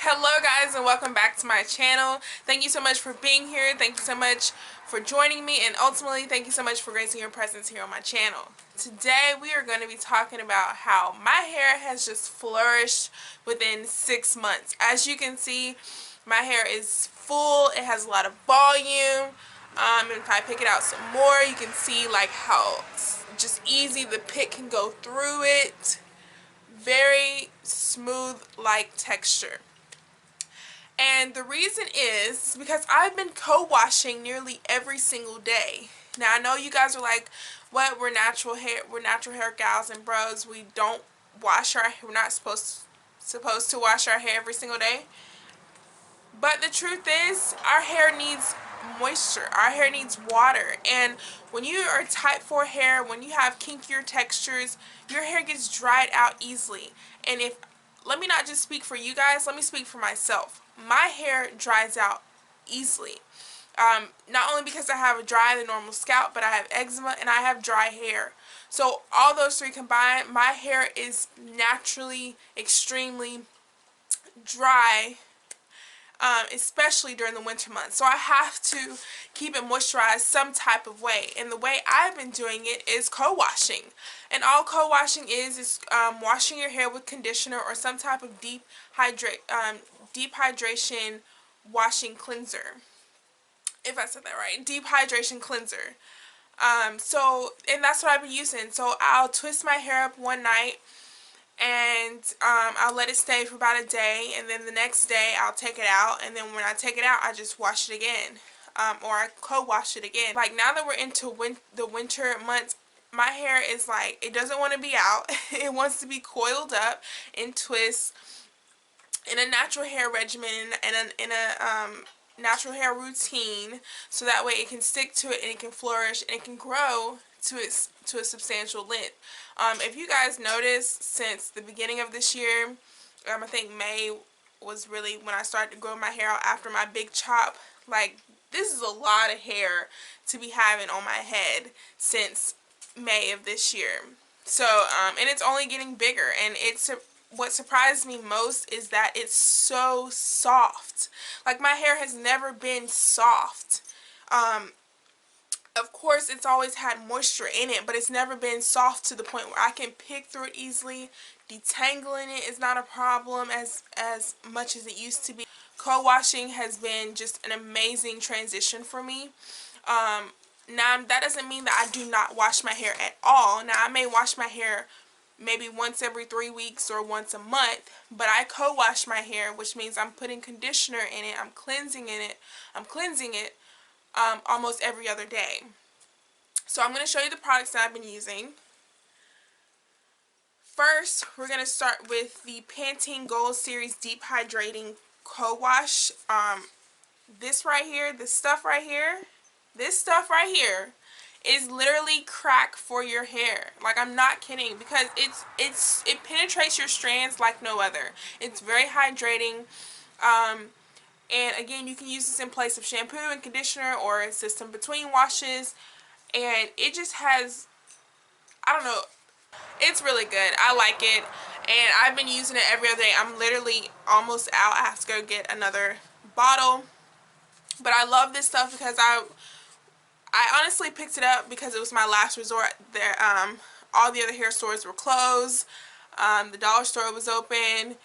Hello guys, and welcome back to my channel. Thank you so much for being here. Thank you so much for joining me, and ultimately thank you so much for gracing your presence here on my channel. Today we are going to be talking about how my hair has just flourished within 6 months. As you can see, my hair is full. It has a lot of volume. And if I pick it out some more, you can see like how just easy the pick can go through it. Very smooth like texture. And the reason is because I've been co-washing nearly every single day. Now I know you guys are like, what, we're natural hair gals and bros. We don't wash our, we're not supposed to wash our hair every single day. But the truth is, our hair needs moisture. Our hair needs water. And when you are type 4 hair, when you have kinkier textures, your hair gets dried out easily. And if, let me not just speak for you guys, let me speak for myself. My hair dries out easily. Not only because I have a drier than normal scalp, but I have eczema and I have dry hair. So all those three combined, my hair is naturally extremely dry, especially during the winter months. So I have to keep it moisturized some type of way. And the way I've been doing it is co-washing. And all co-washing is washing your hair with conditioner or some type of deep hydration washing cleanser. If I said that right, deep hydration cleanser. And that's what I've been using. So I'll twist my hair up one night, and I'll let it stay for about a day, and then the next day I'll take it out, and then when I take it out I just wash it again, or I co-wash it again. Like now that we're into the winter months, my hair is like, it doesn't want to be out. It wants to be coiled up in twists in a natural hair regimen, in a natural hair routine, so that way it can stick to it and it can flourish and it can grow to a substantial length. If you guys notice, since the beginning of this year, I think May was really when I started to grow my hair out after my big chop. Like, this is a lot of hair to be having on my head since May of this year. So, and it's only getting bigger, and what surprised me most is that it's so soft. Like, my hair has never been soft. Of course, it's always had moisture in it, but it's never been soft to the point where I can pick through it easily. Detangling it is not a problem as much as it used to be. Co-washing has been just an amazing transition for me. Now, that doesn't mean that I do not wash my hair at all. Now, I may wash my hair maybe once every 3 weeks or once a month, but I co-wash my hair, which means I'm putting conditioner in it, I'm cleansing it almost every other day. So I'm going to show you the products that I've been using. First, we're going to start with the Pantene Gold Series Deep Hydrating Co-Wash. This right here, this stuff right here is literally crack for your hair. Like, I'm not kidding, because it penetrates your strands like no other. It's very hydrating. And again, you can use this in place of shampoo and conditioner, or a system between washes, and it just has, I don't know, it's really good. I like it, and I've been using it every other day. I'm literally almost out. I have to go get another bottle, but I love this stuff because I honestly picked it up because it was my last resort. There, all the other hair stores were closed. The dollar store was open,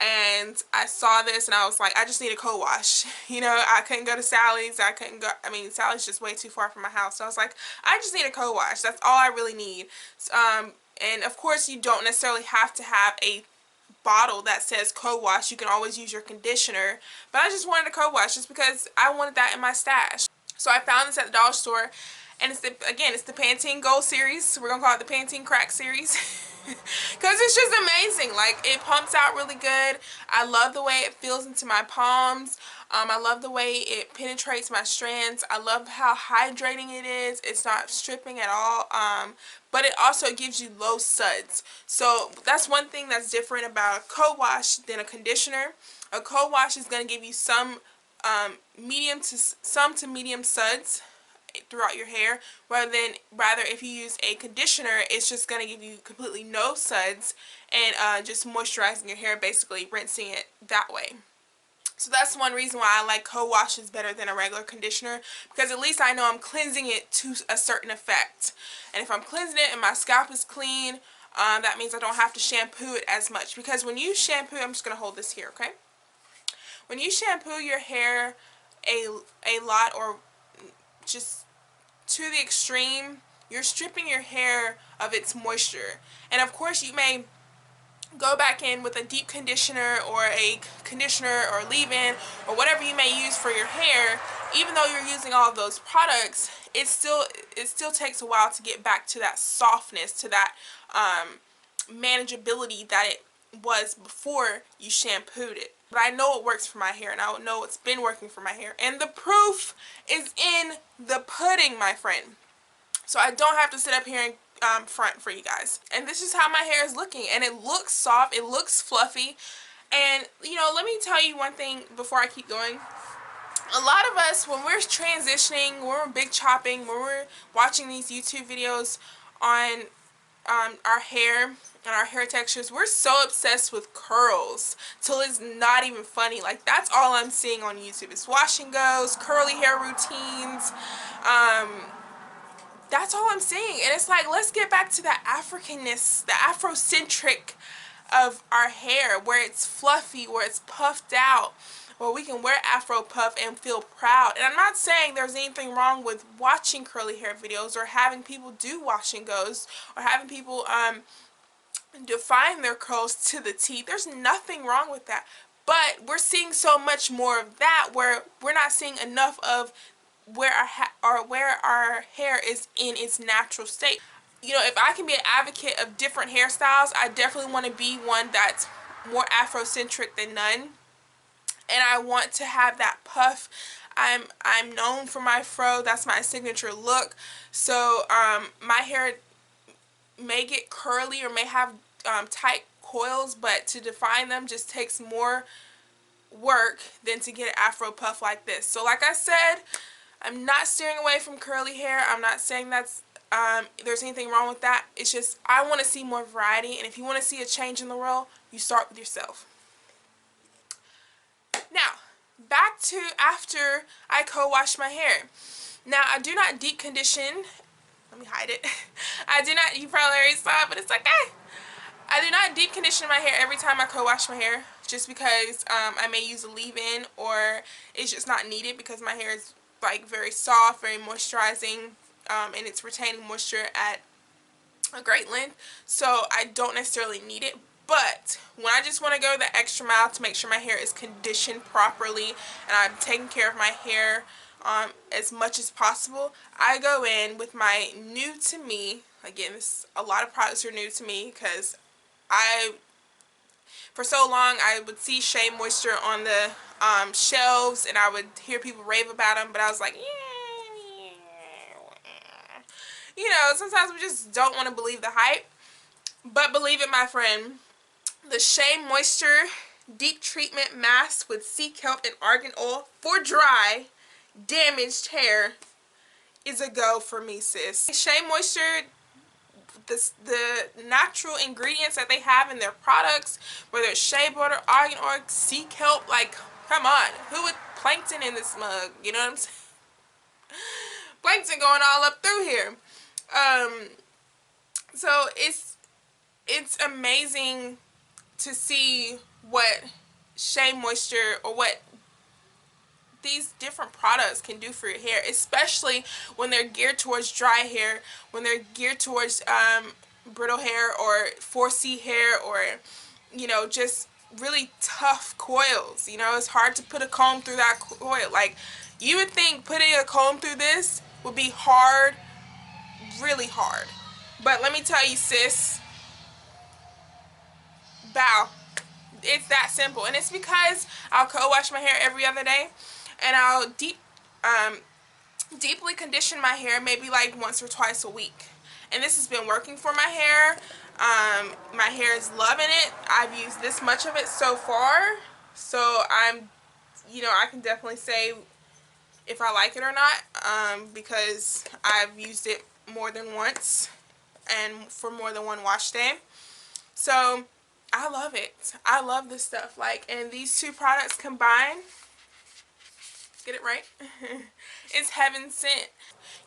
and I saw this and I was like, I just need a co-wash. You know, I couldn't go to Sally's. Sally's just way too far from my house. So I was like, I just need a co-wash. That's all I really need. And of course, you don't necessarily have to have a bottle that says co-wash. You can always use your conditioner. But I just wanted a co-wash just because I wanted that in my stash. So I found this at the dollar store, and it's the Pantene Gold Series. We're gonna call it the Pantene Crack Series because it's just amazing. Like, it pumps out really good. I love the way it feels into my palms. I love the way it penetrates my strands. I love how hydrating it is. It's not stripping at all. But it also gives you low suds. So that's one thing that's different about a co-wash than a conditioner. A co-wash is going to give you some medium to medium suds throughout your hair, rather if you use a conditioner, it's just going to give you completely no suds and just moisturizing your hair, basically rinsing it that way. So that's one reason why I like co-washes better than a regular conditioner, because at least I know I'm cleansing it to a certain effect. And if I'm cleansing it and my scalp is clean, that means I don't have to shampoo it as much. Because when you shampoo, I'm just going to hold this here, okay? When you shampoo your hair a lot, or just to the extreme, you're stripping your hair of its moisture. And of course you may go back in with a deep conditioner or a conditioner or leave-in or whatever you may use for your hair. Even though you're using all of those products, it still takes a while to get back to that softness, to that manageability that it was before you shampooed it. But I know it works for my hair, and I know it's been working for my hair, and the proof is in the pudding, my friend. So I don't have to sit up here and front for you guys. And this is how my hair is looking, and it looks soft, it looks fluffy. And you know, let me tell you one thing before I keep going. A lot of us, when we're transitioning, when we're big chopping, when we're watching these YouTube videos on our hair and our hair textures, we're so obsessed with curls till it's not even funny. Like, that's all I'm seeing on YouTube is wash and goes, curly hair routines. That's all I'm seeing. And it's like, let's get back to the Africanness, the Afrocentric of our hair, where it's fluffy, where it's puffed out, where we can wear Afro puff and feel proud. And I'm not saying there's anything wrong with watching curly hair videos or having people do wash and goes or having people define their curls to the T. There's nothing wrong with that. But we're seeing so much more of that, where we're not seeing enough of where our hair is in its natural state. You know, if I can be an advocate of different hairstyles, I definitely want to be one that's more Afrocentric than none. And I want to have that puff. I'm known for my fro. That's my signature look. So my hair may get curly or may have tight coils, but to define them just takes more work than to get an Afro puff like this. So like I said, I'm not steering away from curly hair. I'm not saying that's there's anything wrong with that. It's just I want to see more variety, and if you want to see a change in the world, you start with yourself. Now, back to after I co-wash my hair. Now, I do not deep condition. Let me hide it. I do not, you probably already saw it, but it's okay. I do not deep condition my hair every time I co-wash my hair, just because I may use a leave-in, or it's just not needed because my hair is like very soft, very moisturizing, and it's retaining moisture at a great length, so I don't necessarily need it. But when I just want to go the extra mile to make sure my hair is conditioned properly and I'm taking care of my hair as much as possible, I go in with my new to me. Again, a lot of products are new to me because for so long I would see Shea Moisture on the shelves, and I would hear people rave about them, but I was like, yeah. You know, sometimes we just don't want to believe the hype. But believe it, my friend, the Shea Moisture Deep Treatment Mask with sea kelp and argan oil for dry, damaged hair is a go for me, sis. Shea Moisture, the natural ingredients that they have in their products, whether it's shea butter, argan oil, sea kelp, like, come on. Who would plankton in this mug? You know what I'm saying? Plankton going all up through here. So it's amazing to see what Shea Moisture, or what these different products can do for your hair, especially when they're geared towards dry hair, when they're geared towards brittle hair or 4C hair, or, you know, just really tough coils. You know, it's hard to put a comb through that coil. Like, you would think putting a comb through this would be hard, really hard. But let me tell you, sis, bow. It's that simple. And it's because I'll co-wash my hair every other day, and I'll deeply condition my hair maybe like once or twice a week. And this has been working for my hair. My hair is loving it. I've used this much of it so far, so you know, I can definitely say if I like it or not, because I've used it more than once and for more than one wash day. So I love it. I love this stuff. Like, and these two products combined, get it right, it's heaven sent.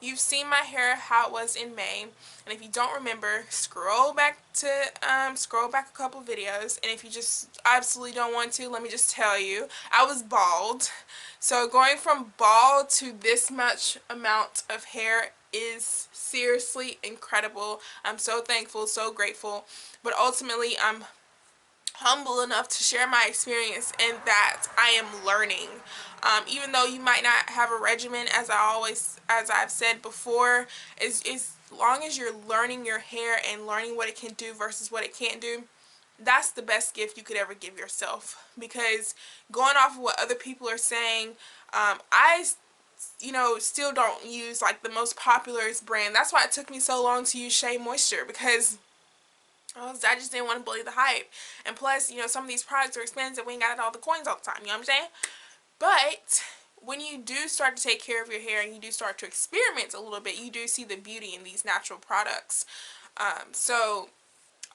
You've seen my hair how it was in May, and if you don't remember, scroll back a couple videos, and if you just absolutely don't want to, let me just tell you, I was bald. So going from bald to this much amount of hair is seriously incredible. I'm so thankful, so grateful, but ultimately I'm humble enough to share my experience and that I am learning. Even though you might not have a regimen, as I've said before, is long as you're learning your hair and learning what it can do versus what it can't do, that's the best gift you could ever give yourself. Because going off of what other people are saying, I still don't use like the most popular brand. That's why it took me so long to use Shea Moisture, because I just didn't want to believe the hype. And plus, some of these products are expensive. We ain't got all the coins all the time. You know what I'm saying? But when you do start to take care of your hair and you do start to experiment a little bit, you do see the beauty in these natural products. So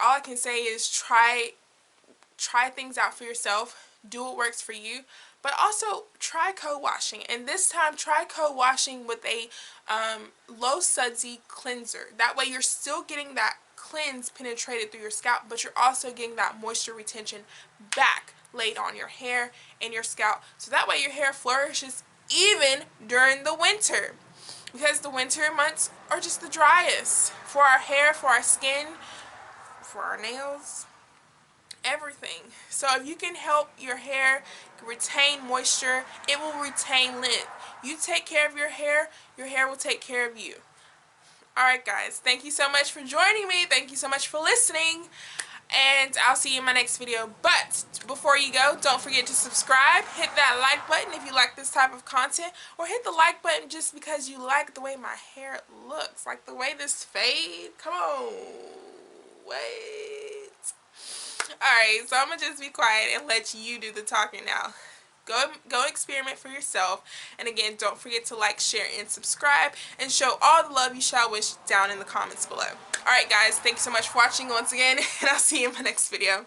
all I can say is try things out for yourself. Do what works for you. But also try co-washing. And this time try co-washing with a low sudsy cleanser. That way you're still getting that cleanse penetrated through your scalp, but you're also getting that moisture retention back laid on your hair and your scalp. So that way your hair flourishes even during the winter. Because the winter months are just the driest for our hair, for our skin, for our nails, everything. So if you can help your hair retain moisture, it will retain length. You take care of your hair will take care of you. Alright guys, thank you so much for joining me. Thank you so much for listening. And I'll see you in my next video. But before you go, don't forget to subscribe. Hit that like button if you like this type of content. Or hit the like button just because you like the way my hair looks. Like the way this fade. Come on. Wait. Alright, so I'm going to just be quiet and let you do the talking now. Go experiment for yourself. And again, don't forget to like, share, and subscribe. And show all the love you shall wish down in the comments below. Alright guys, thanks so much for watching once again. And I'll see you in my next video.